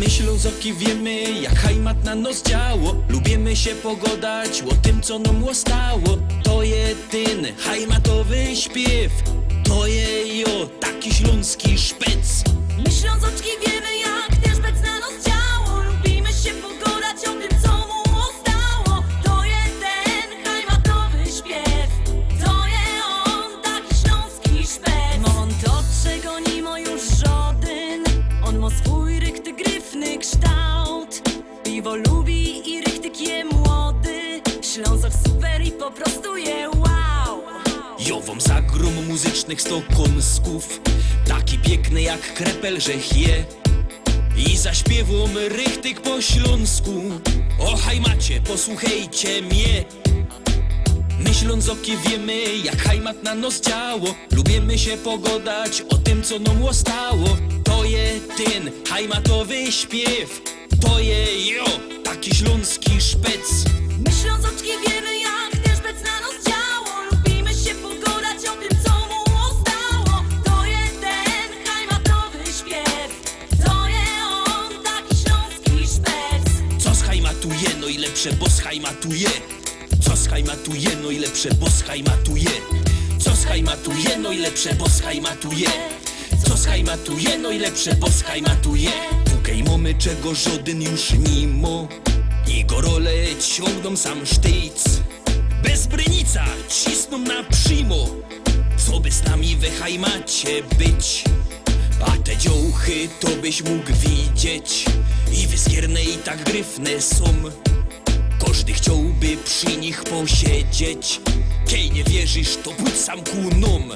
My Ślązoki wiemy, jak hajmat na nos działo. Lubimy się pogodać o tym, co nam ostało. To jedyny hajmatowy śpiew. To je jo, taki śląski szpec. My Ślązoczki wiemy, jak ten szpec na nos działo. Lubimy się pogodać o tym, co mu ostało. To jeden hajmatowy śpiew. To je on, taki śląski szpec. Ma on to, czego nie ma już żaden. On ma swój rychty, gryfny kształt. Piwo lubi i rychtyk je młody. Ślązok super i po prostu je wow. Jo wam zagrom muzycznych sto kąsków, taki piękny jak krepel, żech je. I zaśpiewam rychtyk po śląsku. O hajmacie, posłuchajcie mnie. My Ślązoki wiemy, jak hajmat na nos działo. Lubimy się pogodać o tym, co nam ostało. To je ten hajmatowy śpiew. To je jo, taki śląski szpec. My Ślązoczki wiemy, jak ten szpec na nos działo. Lubimy się pogodać o tym, co mu ostało. To jeden hajmatowy śpiew. To je on, taki śląski szpec. Co schajmatuje, no i lepsze, bo schajmatuje. Co schajmatuje, no i lepsze, bo schajmatuje. Co schajmatuje, no i lepsze, bo schajmatuje. Co schajmatuje, no i lepsze, bo schajmatuje. Tukej mamy, czego żaden już nie ma. I gorole ciągną sam sztyc. Bez brynica cisną na przymo. Co by z nami we hajmacie być? A te dziołchy to byś mógł widzieć. I wyskierne i tak gryfne są. Każdy chciałby przy nich posiedzieć. Kiej nie wierzysz, to pójdź sam ku nam.